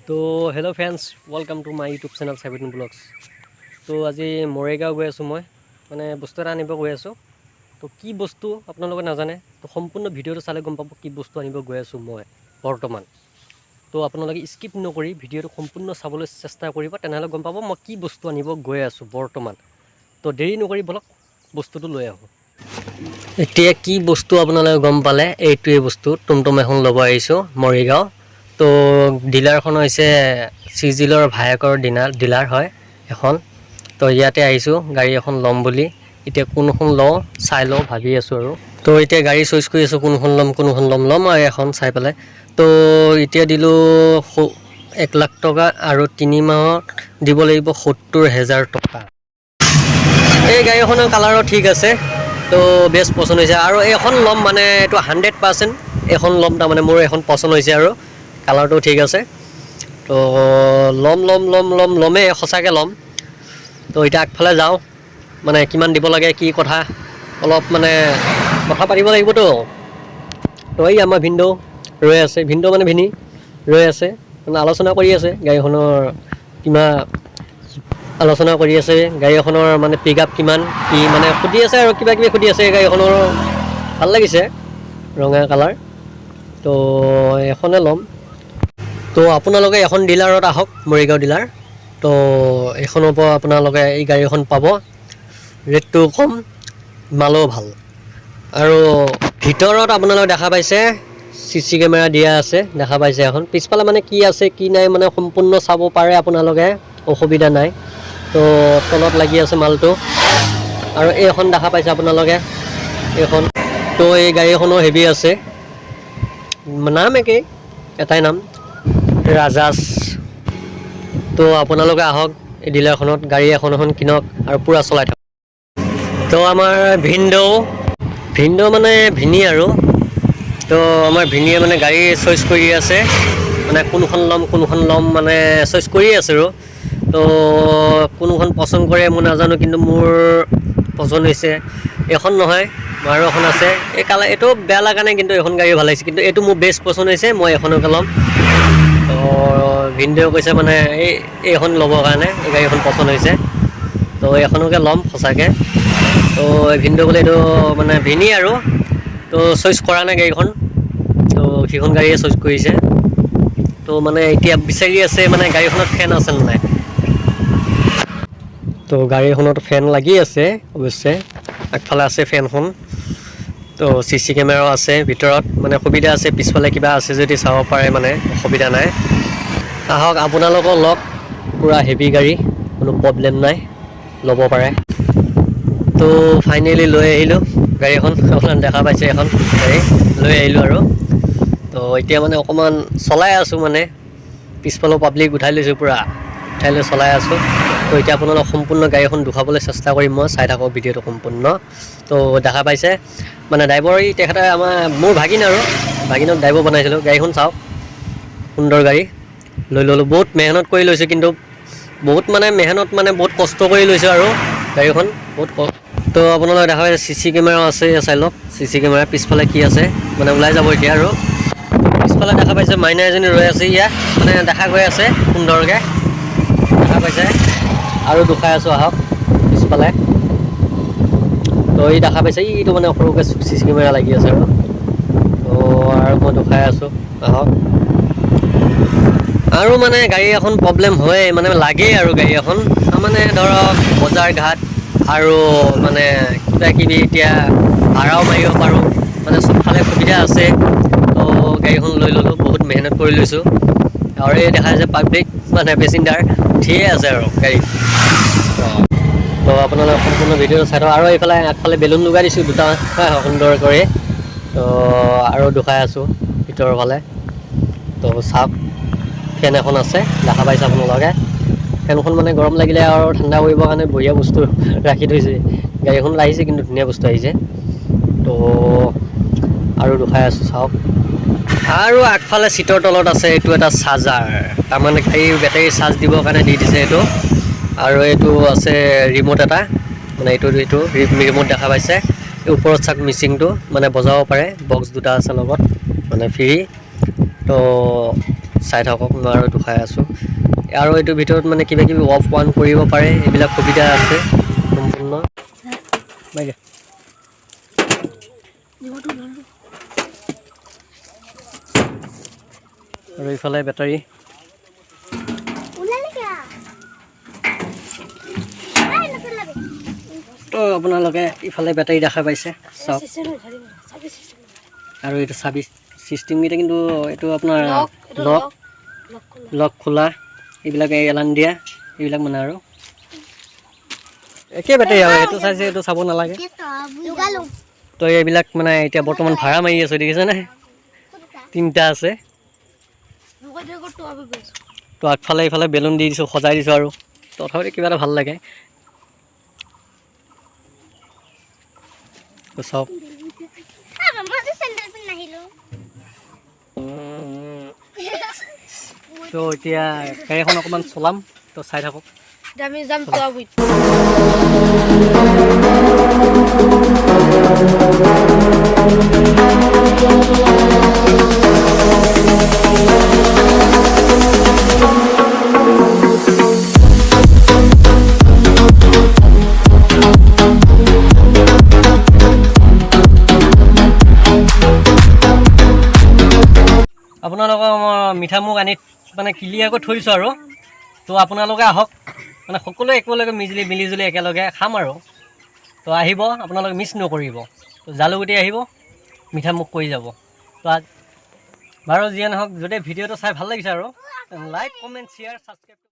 তো hello' friends, welcome to my YouTube channel 17 blogs. তো আজি মৰিগাঁও গৈ আছোঁ, মই মানে বস্তু এটা আনিব গৈ আছোঁ। তো কি বস্তু আপোনালোকে নাজানে, তো সম্পূৰ্ণ ভিডিঅ'টো চালে গম পাব কি বস্তু আনিব গৈ আছোঁ মই বৰ্তমান। তো আপোনালোকে স্কিপ নকৰি ভিডিঅ'টো সম্পূৰ্ণ চাবলৈ চেষ্টা কৰিব, তেনেহ'লে গম পাব মই কি বস্তু আনিব গৈ আছোঁ বৰ্তমান। তো দেৰি নকৰি বলক বস্তুটো লৈ আহোঁ। এতিয়া কি বস্তু আপোনালোকে গম পালে, এইটোৱে বস্তু টমটম এখন ল'ব আহিছোঁ মৰিগাঁও। তো ডিলাৰখন হৈছে চিজিলৰ ভায়েকৰ ডিলাৰ হয় এখন। তো ইয়াতে আহিছোঁ গাড়ী এখন ল'ম বুলি। এতিয়া কোনখন লওঁ চাই লওঁ ভাবি আছোঁ আৰু। তো এতিয়া গাড়ী চইচ কৰি আছোঁ, কোনখন ল'ম আৰু এখন চাই পেলাই। তো এতিয়া দিলোঁ 1 লাখ টকা আৰু 3 মাহত দিব লাগিব 70,000 টকা। এই গাড়ীখনৰ কালাৰো ঠিক আছে, তো বেষ্ট পচন্দ হৈছে। আৰু এইখন ল'ম মানে এইটো 100% এইখন ল'ম, তাৰমানে মোৰ এখন পচন্দ হৈছে আৰু কালাৰটো ঠিক আছে। তো ল'মেই, সঁচাকৈ ল'ম। তো এতিয়া আগফালে যাওঁ, মানে কিমান দিব লাগে কি কথা অলপ মানে কথা পাতিব লাগিবতো। তো এই আমাৰ ভিনদেউ ৰৈ আছে, ভিনদেউ মানে ভিনি ৰৈ আছে, মানে আলোচনা কৰি আছে গাড়ীখনৰ আলোচনা কৰি আছে গাড়ী এখনৰ মানে পিক আপ কিমান কি মানে সুধি আছে আৰু কিবা কিবি সুধি আছে। গাড়ীখনৰ ভাল লাগিছে, ৰঙা কালাৰ। তো এখনে ল'ম। তো আপোনালোকে এখন ডিলাৰত আহক, মৰিগাঁও ডিলাৰ। তো এইখনৰ পৰা আপোনালোকে এই গাড়ীখন পাব, ৰেটটো কম, মালো ভাল। আৰু ভিতৰত আপোনালোকে দেখা পাইছে CC কেমেৰা দিয়া আছে, দেখা পাইছে এখন। পিছফালে মানে কি আছে কি নাই মানে সম্পূৰ্ণ চাব পাৰে আপোনালোকে, অসুবিধা নাই। তো তলত লাগি আছে মালটো। আৰু এইখন দেখা পাইছে আপোনালোকে, এইখন। তো এই গাড়ীখনো হেভি আছে, নাম একেই, এটাই নাম ৰাজাজ। তো আপোনালোকে আহক এই ডিলাৰখনত, গাড়ী এখন কিনক আৰু পূৰা চলাই থাকক। তো আমাৰ ভিনদেউ মানে ভিনি আৰু। তো আমাৰ ভিনিয়ে মানে গাড়ী চইচ কৰি আছে, মানে কোনখন ল'ম মানে চইচ কৰি আছে আৰু। তো কোনখন পচন্দ কৰে মই নাজানো, কিন্তু মোৰ পচন্দ হৈছে এইখন নহয়, আৰু এখন আছে এই কালাৰ। এইটো বেয়া লগা নাই, কিন্তু এইখন গাড়ী ভাল লাগিছে, কিন্তু এইটো মোৰ বেষ্ট পচন্দ হৈছে, মই এখনকে ল'ম। তো ভিনদেউ কৈছে মানে এইখন ল'বৰ কাৰণে, এই গাড়ীখন পচন্দ হৈছে, তো এইখনকে ল'ম সঁচাকৈ। তো ভিনদেউ বোলে এইটো মানে ভিনি আৰু, তো চইচ কৰা নাই গাড়ীখন, তো সেইখন গাড়ীয়ে চইচ কৰিছে। তো মানে এতিয়া বিচাৰি আছে মানে গাড়ীখনত ফেন আছে নে নাই। তো গাড়ীখনত ফেন লাগি আছে অৱশ্যে, আগফালে আছে ফেনখন। তো CC কেমেৰাও আছে ভিতৰত, মানে সুবিধা আছে, পিছফালে কিবা আছে যদি চাব পাৰে, মানে অসুবিধা নাই। আহক আপোনালোকৰ লওক, পূৰা হেভি গাড়ী, কোনো প্ৰব্লেম নাই, ল'ব পাৰে। তো ফাইনেলি লৈ আহিলোঁ গাড়ীখন, অকণমান দেখা পাইছে এখন গাড়ী লৈ আহিলোঁ আৰু। তো এতিয়া মানে অকণমান চলাই আছোঁ, মানে পিছফালেও পাব্লিক উঠাই লৈছোঁ, পূৰা উঠাই লৈ চলাই আছোঁ। তো এতিয়া আপোনালোক সম্পূৰ্ণ গাড়ীখন দেখুৱাবলৈ চেষ্টা কৰিম মই, চাই থাকক ভিডিঅ'টো সম্পূৰ্ণ। তো দেখা পাইছে মানে ড্ৰাইভাৰ তেখেতে মোৰ ভাগিনক ড্ৰাইভাৰ বনাইছিলোঁ। গাড়ীখন চাওক, সুন্দৰ গাড়ী লৈ ল'লোঁ, বহুত মেহনত কৰি লৈছোঁ, কিন্তু বহুত কষ্ট কৰি লৈছোঁ আৰু গাড়ীখন বহুত তো আপোনালোকে দেখা পাইছে CC কেমেৰাও আছে, চাই লওক CC কেমেৰা। পিছফালে কি আছে মানে ওলাই যাব এতিয়া আৰু। পিছফালে দেখা পাইছে মাইনা এজনী ৰৈ আছে, ইয়াত মানে দেখা গৈ আছে সুন্দৰকৈ, দেখা পাইছে। আৰু দুখাই আছোঁ, আহক পিছফালে। তো এই দেখা পাইছে, এইটো মানে সৰুকৈ CC কেমেৰা লাগি আছে আৰু। তো আৰু মই দুখাই আছোঁ, আহক। আৰু মানে গাড়ী এখন প্ৰব্লেম হয়, মানে লাগেই আৰু গাড়ী এখন, মানে ধৰক বজাৰ ঘাট আৰু মানে কিবা কিবি, এতিয়া ভাড়াও মাৰিব পাৰোঁ, মানে চবফালে সুবিধা আছে। তো গাড়ীখন লৈ ল'লোঁ, বহুত মেহনত কৰি লৈছোঁ। আৰু এই দেখা যায় পাব্লিক মানে পেচেঞ্জাৰ উঠিয়ে আছে আৰু গাড়ীত। তো আপোনালোকে সম্পূৰ্ণ ভিডিঅ'টো চাই থাকক। আৰু এইফালে আগফালে বেলুন লগাই দিছোঁ দুটা সুন্দৰ কৰি। তো আৰু দুখাই আছোঁ ভিতৰৰ ফালে। তো চাওক, ফেন এখন আছে, দেখা পাইছে আপোনালোকে। ফেনখন মানে গৰম লাগিলে আৰু ঠাণ্ডা কৰিবৰ কাৰণে বঢ়িয়া বস্তু ৰাখি থৈছে। গাড়ীখন আহিছে, কিন্তু ধুনীয়া বস্তু আহিছে। তো আৰু দুখাই আছোঁ, চাওক। আৰু আগফালে চিটৰ তলত আছে এইটো এটা চাৰ্জাৰ, তাৰমানে গাড়ীৰ বেটাৰী চাৰ্জ দিবৰ কাৰণে দি দিছে এইটো। আৰু এইটো আছে ৰিম'ট এটা, মানে এইটো ৰিম'ট দেখা পাইছে। এই ওপৰত চাওক মিচিংটো, মানে বজাব পাৰে, বক্স দুটা আছে লগত, মানে ফ্ৰী। তো চাই থাকক, মই আৰু দুখাই আছোঁ। আৰু এইটোৰ ভিতৰত মানে কিবা কিবি অফ অন কৰিব পাৰে, এইবিলাক সুবিধা আছে সম্পূৰ্ণ। আৰু ইফালে বেটাৰী, তো আপোনালোকে ইফালে বেটাৰী দেখা পাইছে চাওক। আৰু এইটো চাৰ্ভিচ চিষ্টেমকেইটা কিন্তু এইটো আপোনাৰ লক খোলা, এইবিলাক এলান দিয়া, এইবিলাক মানে আৰু একে বেটাৰী আৰু এইটো চাইছে এইটো চাব নালাগে। তো এইবিলাক মানে এতিয়া বৰ্তমান ভাড়া মাৰি আছোঁ, দেখিছেনে? 3টা আছে। তো আগফালে ইফালে বেলুন দি দিছোঁ, সজাই দিছোঁ আৰু তথাপিও কিবা এটা ভাল লাগে। তো চাওক, তো এতিয়া গাড়ীখন অকণমান চলাম, তো চাই থাকক। আপোনালোকৰ মই মিঠা মুখ আনি মানে ক্লিয়াৰকৈ থৈ দিছোঁ আৰু। তো আপোনালোকে আহক, মানে সকলোৱে একেলগে মিলিজুলি একেলগে খাম আৰু। তো আহিব, আপোনালোকে মিছ নকৰিব। তো জালুগুটি আহিব, মিঠা মুখ কৰি যাব। তো বাৰু যিয়ে নহওক, যদি ভিডিঅ'টো চাই ভাল লাগিছে আৰু লাইক কমেণ্ট শ্বেয়াৰ ছাবস্ক্ৰাইব